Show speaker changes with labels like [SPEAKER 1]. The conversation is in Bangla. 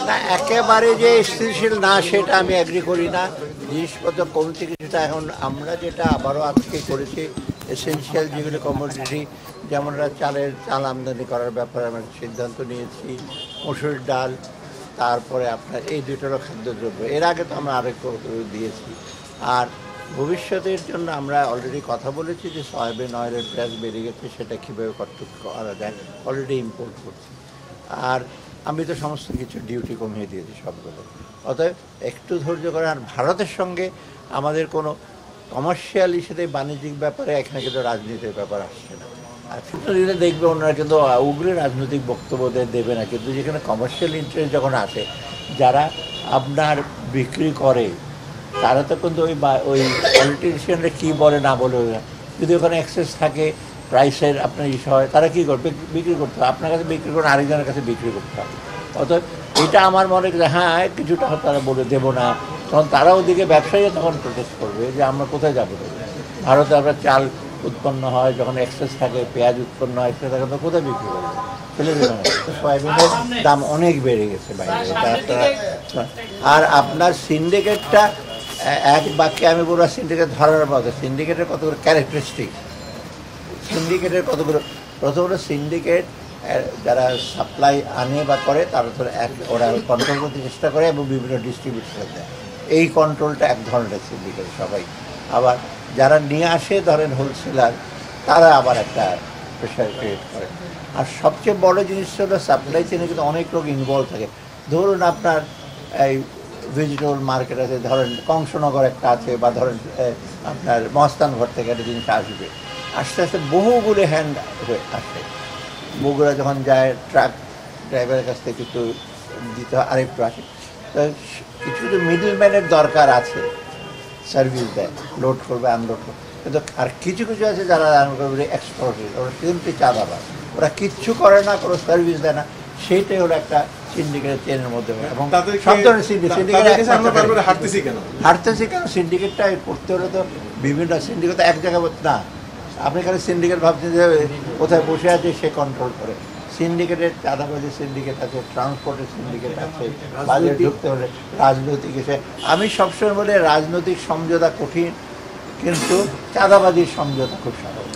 [SPEAKER 1] না, একেবারে যে স্থিতিশীল না সেটা আমি এগ্রি করি না। জিনিসপত্র কমছে কিছুটা। এখন আমরা যেটা আবারও আজকে করেছি, এসেনশিয়াল যেগুলো কমোডিটি, যেমন চাল আমদানি করার ব্যাপারে আমরা সিদ্ধান্ত নিয়েছি, মসুর ডাল, তারপরে আপনার এই দুটোরও খাদ্যদ্রব্য। এর আগে তো আমরা আরেক দিয়েছি। আর ভবিষ্যতের জন্য আমরা অলরেডি কথা বলেছি যে সয়াবিন অয়েলের প্রাইস বেড়ে গেছে, সেটা কীভাবে করা যায়, অলরেডি ইম্পোর্ট করছি। আর আমি তো সমস্ত কিছু ডিউটি কমিয়ে দিয়েছি সবগুলো। অতএব একটু ধৈর্য করে। আর ভারতের সঙ্গে আমাদের কোনো কমার্শিয়াল ইস্যুতে, বাণিজ্যিক ব্যাপারে এখানে কিন্তু রাজনীতির ব্যাপার আসছে না। আর দিলে দেখবে ওনারা কিন্তু উগ্র রাজনৈতিক বক্তব্য দেবে না, কিন্তু যেখানে কমার্শিয়াল ইন্টারেস্ট যখন আসে, যারা আপনার বিক্রি করে তারা তো কিন্তু ওই পলিটিশিয়ানরা কী বলে না বলে, যদি ওখানে অ্যাক্সেস থাকে, প্রাইসের আপনার ইস্যু হয়, তারা কী করবে, বিক্রি করতে হবে। আপনার কাছে বিক্রি করে আরেকজনের কাছে বিক্রি করতে হবে। অতএব এটা আমার মনে হয় হ্যাঁ কিছুটা তারা বলে দেবো না, তখন তারা ওদিকে ব্যবসায়ীরা তখন প্রোটেস্ট করবে যে আমরা কোথায় যাবো। ভারতে আমরা চাল উৎপন্ন হয়, যখন এক্সেস থাকে, পেঁয়াজ উৎপন্ন হয়, সেটা তখন কোথায় বিক্রি করবে, ফেলে দেবে না। সয়াবিনের দাম অনেক বেড়ে গেছে বাইরে। আর আপনার সিন্ডিকেটটা এক বাক্যে আমি বলবো, সিন্ডিকেট ধরার মতো, সিন্ডিকেটের কতগুলো ক্যারেক্টারিস্টিক, সিন্ডিকেটের কতগুলো। প্রথমত সিন্ডিকেট যারা সাপ্লাই আনে বা করে, তারা তো ওরা কন্ট্রোল করতে চেষ্টা করে এবং বিভিন্ন ডিস্ট্রিবিউটার দেয়। এই কন্ট্রোলটা এক ধরনের সিন্ডিকেট সবাই। আবার যারা নিয়ে আসে, ধরেন হোলসেলার, তারা আবার একটা প্রেশার ক্রিয়েট করে। আর সবচেয়ে বড় জিনিস হলো সাপ্লাই চেনে কিন্তু অনেক লোক ইনভলভ থাকে। ধরুন আপনার এই ভেজিটেবল মার্কেট আছে, ধরেন কংসনগর একটা আছে, বা ধরেন আপনার মস্তানঘর থেকে একটা জিনিস আসবে, আস্তে আস্তে বহুগুলো হ্যান্ড হয়ে আসে। বগুড়া যখন যায়, ট্রাক ড্রাইভারের কাছ থেকে একটু দিতে হয়, আরেকটু আসে। তো কিছু কিছু মিডলম্যানের দরকার আছে, সার্ভিস দেয়, লোড করবে, আনলোড করবে। কিন্তু আর কিছু কিছু আছে যারা এক্সপোর্টের, ওরা সিম্পলি চাঁদাবাজ, ওরা কিচ্ছু করে না, কোনো সার্ভিস দেয় না। সেইটাই হলো একটা সিন্ডিকেটের চেনের মধ্যে। এবং সব ধরনের হারতেছি কেন, সিন্ডিকেটটা করতে হলে তো বিভিন্ন সিন্ডিকেট এক জায়গায় না। আপনি এখানে সিন্ডিকেট ভাবছেন যে কোথায় বসে আছে সে কন্ট্রোল করে। সিন্ডিকেটের চাঁদাবাজির সিন্ডিকেট আছে, ট্রান্সপোর্টের সিন্ডিকেট আছে, বাজারে ঢুকতে হলে রাজনৈতিক এসে। আমি সবসময় বলি রাজনৈতিক সমঝোতা কঠিন, কিন্তু চাঁদাবাজির সমঝোতা খুব সহজ।